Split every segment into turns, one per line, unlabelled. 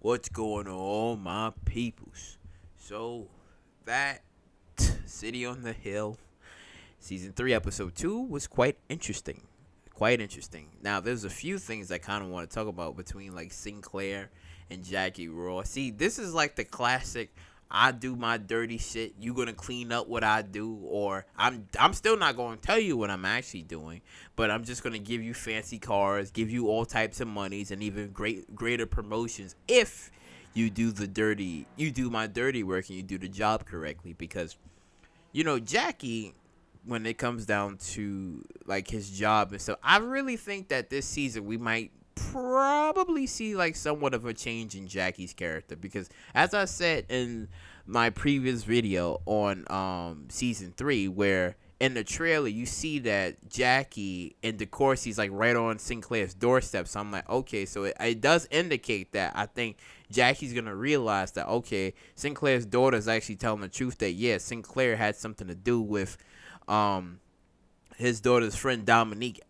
What's going on, my peoples? So, that City on the Hill season 3 episode 2 was quite interesting. Quite interesting. Now, there's a few things I kind of want to talk about between like Sinclair and Jackie Raw. See, this is like the classic I do my dirty shit, you gonna clean up what I do, or I'm still not gonna tell you what I'm actually doing, but I'm just gonna give you fancy cars, give you all types of monies, and even greater promotions if you do my dirty work and you do the job correctly. Because Jackie, when it comes down to like his job and stuff, I really think that this season we might probably see like somewhat of a change in Jackie's character, because as I said in my previous video on season 3, where in the trailer you see that Jackie and DeCourcy's like right on Sinclair's doorstep. So I'm like, okay, so it does indicate that I think Jackie's gonna realize that, okay, Sinclair's daughter is actually telling the truth, that yeah, Sinclair had something to do with um his daughter's friend Dominique,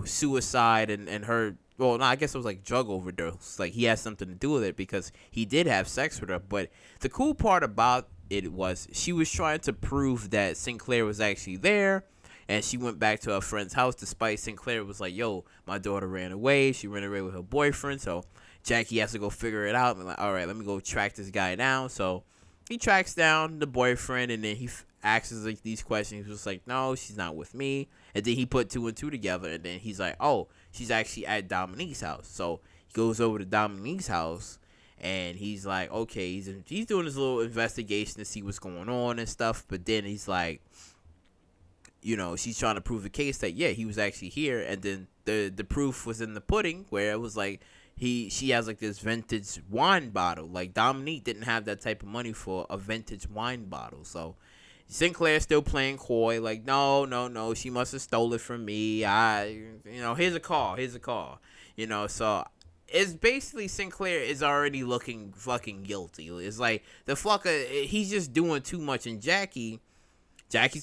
suicide and her. Well, no, I guess it was like drug overdose. Like he has something to do with it because he did have sex with her. But the cool part about it was she was trying to prove that Sinclair was actually there, and she went back to her friend's house despite Sinclair was like, "Yo, my daughter ran away. She ran away with her boyfriend." So Jackie has to go figure it out. And like, all right, let me go track this guy down. So he tracks down the boyfriend, and then he asks like these questions. He was just like, "No, she's not with me." And then he put two and two together, and then he's like, "Oh, she's actually at Dominique's house." So he goes over to Dominique's house, and he's like, "Okay," he's doing his little investigation to see what's going on and stuff. But then he's like, she's trying to prove the case that yeah, he was actually here, and then the proof was in the pudding, where it was like she has like this vintage wine bottle. Like Dominique didn't have that type of money for a vintage wine bottle, so Sinclair's still playing coy, like, no, no, no, she must have stole it from me. Here's a call, so it's basically Sinclair is already looking fucking guilty. It's like the fucker, he's just doing too much, and Jackie's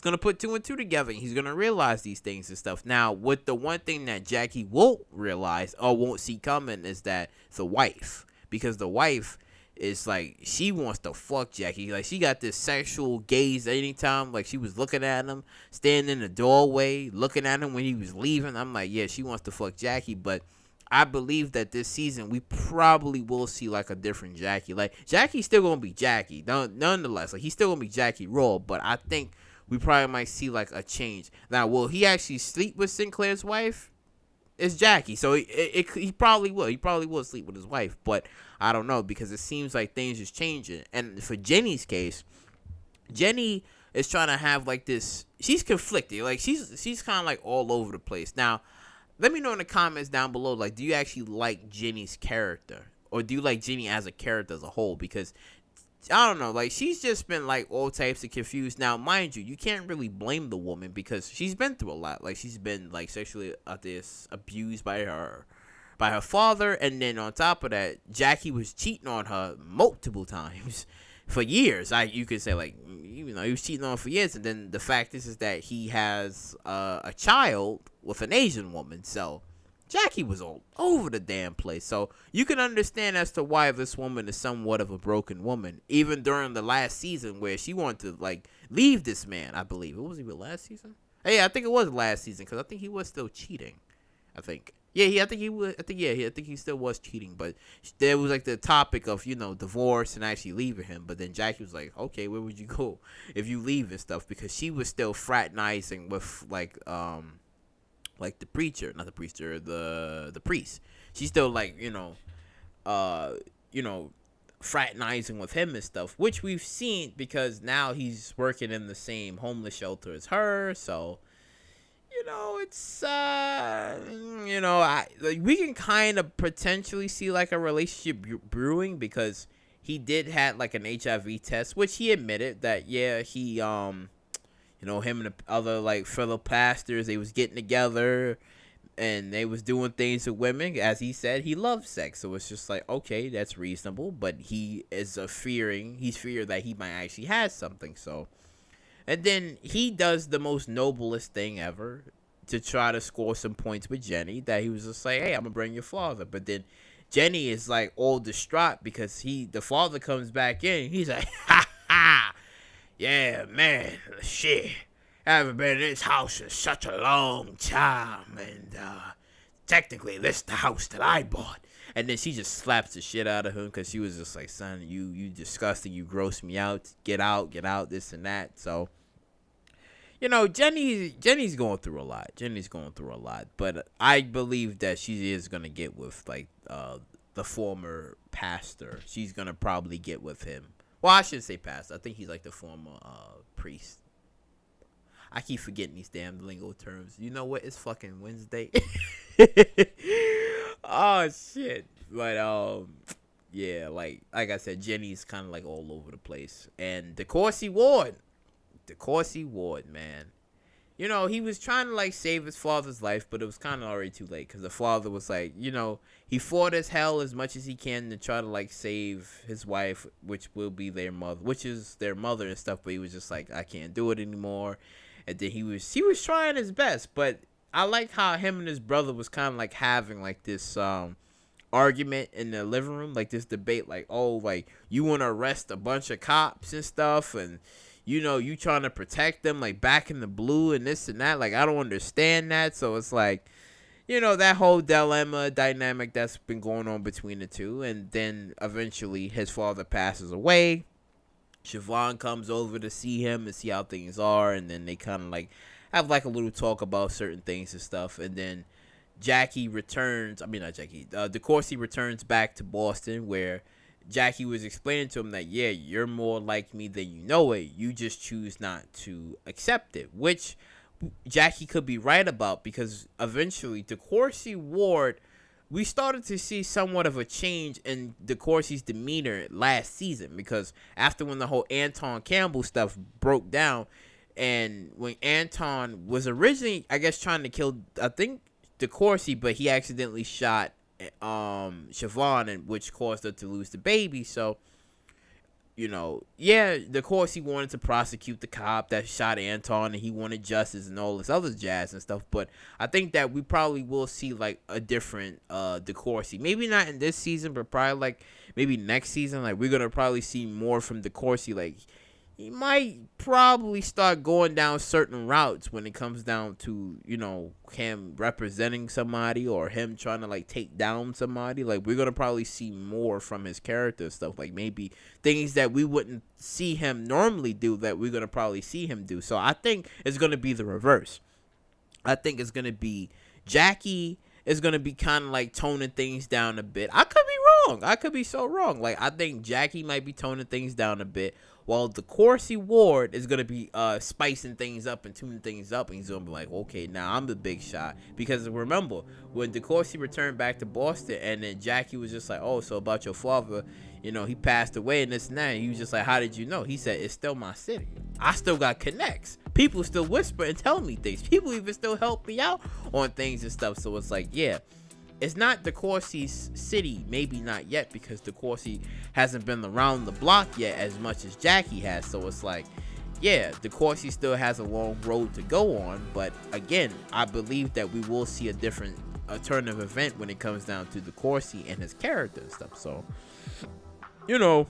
gonna put two and two together, and he's gonna realize these things and stuff. Now, with the one thing that Jackie won't realize or won't see coming is that the wife, because the wife is like, she wants to fuck Jackie. Like, she got this sexual gaze anytime. Like, she was looking at him, standing in the doorway, looking at him when he was leaving. I'm like, yeah, she wants to fuck Jackie. But I believe that this season we probably will see like a different Jackie. Like, Jackie's still gonna be Jackie, nonetheless. Like, he's still gonna be Jackie Raw. But I think we probably might see like a change. Now, will he actually sleep with Sinclair's wife? It's Jackie, so he probably will. He probably will sleep with his wife, but I don't know, because it seems like things is changing. And for Jenny's case, Jenny is trying to have like this. She's conflicted. Like she's kind of like all over the place. Now, let me know in the comments down below. Like, do you actually like Jenny's character, or do you like Jenny as a character as a whole? Because I don't know, like she's just been like all types of confused. Now, mind you, you can't really blame the woman because she's been through a lot. Like she's been like sexually abused by her father, and then on top of that, Jackie was cheating on her multiple times for years. You could say like, he was cheating on her for years, and then the fact is that he has a child with an Asian woman. So Jackie was all over the damn place. So you can understand as to why this woman is somewhat of a broken woman. Even during the last season where she wanted to like leave this man, I believe. It was even last season? Hey, I think it was last season, because I think he was still cheating. I think. Yeah, I think he was. I think he still was cheating. But there was like the topic of divorce and actually leaving him. But then Jackie was like, okay, where would you go if you leave and stuff? Because she was still fraternizing with like the preacher, not the preacher, the priest. She's still like uh, you know, fraternizing with him and stuff, which we've seen because now he's working in the same homeless shelter as her. So it's I like we can kind of potentially see like a relationship brewing, because he did had like an HIV test, which he admitted that yeah, he him and the other like fellow pastors, they was getting together and they was doing things with women. As he said, he loves sex, so it's just like, okay, that's reasonable. But he's feared that he might actually have something. So, and then he does the most noblest thing ever to try to score some points with Jenny, that he was just like, hey, I'm gonna bring your father. But then Jenny is like all distraught because the father comes back in. He's like, ha ha, yeah, man, shit. I haven't been in this house in such a long time, and technically this is the house that I bought. And then she just slaps the shit out of him because she was just like, son, you disgusting, you gross me out, get out, this and that. So, you know, Jenny's going through a lot. But I believe that she is gonna get with like the former pastor. She's gonna probably get with him. Well, I shouldn't say pastor. I think he's like the former priest. I keep forgetting these damn lingo terms. You know what? It's fucking Wednesday. Oh shit. But yeah, like I said, Jenny's kind of like all over the place. And DeCourcy Ward, man. You know, he was trying to like save his father's life, but it was kind of already too late because the father was like, you know, he fought as hell as much as he can to try to like save his wife, which will be their mother, which is their mother and stuff. But he was just like, I can't do it anymore. And then he was trying his best, but I like how him and his brother was kind of like having like this argument in the living room, like this debate, like, oh, like you want to arrest a bunch of cops and stuff, and you know, you trying to protect them, like back in the blue and this and that. Like, I don't understand that. So it's like, you know, that whole dilemma dynamic that's been going on between the two. And then eventually his father passes away. Siobhan comes over to see him and see how things are. And then they kind of like have like a little talk about certain things and stuff. And then Jackie returns. I mean, not Jackie. DeCourcy returns back to Boston where Jackie was explaining to him that, yeah, you're more like me than you know it. You just choose not to accept it, which Jackie could be right about because eventually DeCourcy Ward, we started to see somewhat of a change in DeCourcy's demeanor last season because after when the whole Anton Campbell stuff broke down and when Anton was originally, I guess, trying to kill, I think, DeCourcy, but he accidentally shot Siobhan, and which caused her to lose the baby. So, you know, yeah, DeCourcy wanted to prosecute the cop that shot Anton, and he wanted justice and all this other jazz and stuff. But I think that we probably will see like a different DeCourcy. Maybe not in this season, but probably like maybe next season. Like we're gonna probably see more from DeCourcy. Like he might probably start going down certain routes when it comes down to, you know, him representing somebody or him trying to like take down somebody. Like we're gonna probably see more from his character stuff, like maybe things that we wouldn't see him normally do that we're gonna probably see him do. So I think it's gonna be the reverse. I think it's gonna be Jackie is gonna be kind of like toning things down a bit. I could be wrong. I could be so wrong. Like I think Jackie might be toning things down a bit, while DeCourcy Ward is gonna be spicing things up and tuning things up, and he's gonna be like, okay, now I'm the big shot. Because remember when DeCourcy returned back to Boston, and then Jackie was just like, oh, so about your father, you know, he passed away and this and that. And he was just like, how did you know? He said, it's still my city. I still got connects. People still whisper and tell me things. People even still help me out on things and stuff. So it's like, yeah, it's not DeCourcy's city, maybe not yet, because DeCourcy hasn't been around the block yet as much as Jackie has. So it's like, yeah, DeCourcy still has a long road to go on. But again, I believe that we will see a turn of event when it comes down to DeCourcy and his character and stuff. So, you know,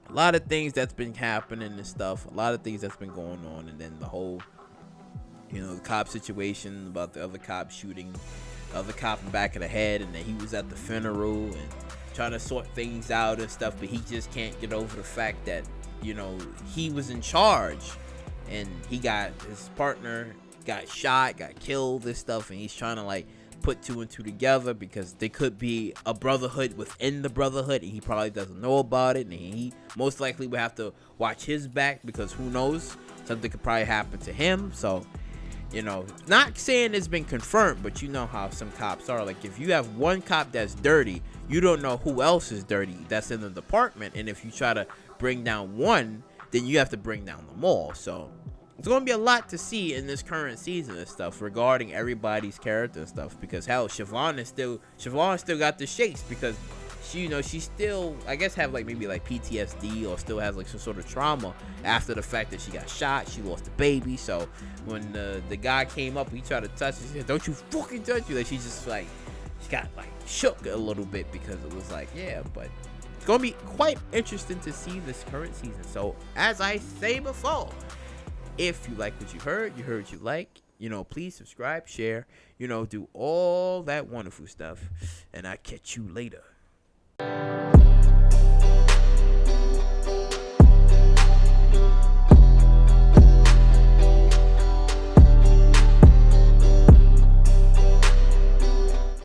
a lot of things that's been happening and stuff, a lot of things that's been going on. And then the whole, you know, the cop situation about the other cop shooting other cop in the back of the head, and then he was at the funeral and trying to sort things out and stuff, but he just can't get over the fact that, you know, he was in charge and his partner got shot, got killed and stuff, and he's trying to like put two and two together because there could be a brotherhood within the brotherhood and he probably doesn't know about it, and he most likely would have to watch his back because who knows, something could probably happen to him. So, you know, not saying it's been confirmed, but you know how some cops are. Like, if you have one cop that's dirty, you don't know who else is dirty that's in the department. And if you try to bring down one, then you have to bring down them all. So it's going to be a lot to see in this current season and stuff regarding everybody's character and stuff. Because, hell, Siobhan still got the shakes because she, you know, she still, I guess, have like maybe like PTSD or still has like some sort of trauma after the fact that she got shot. She lost the baby. So when the guy came up, he tried to touch her. She said, "Don't you fucking touch you!" Like she's just like she got like shook a little bit because it was like, yeah, but it's gonna be quite interesting to see this current season. So as I say before, if you like what you heard what you like, please subscribe, share, do all that wonderful stuff, and I catch you later.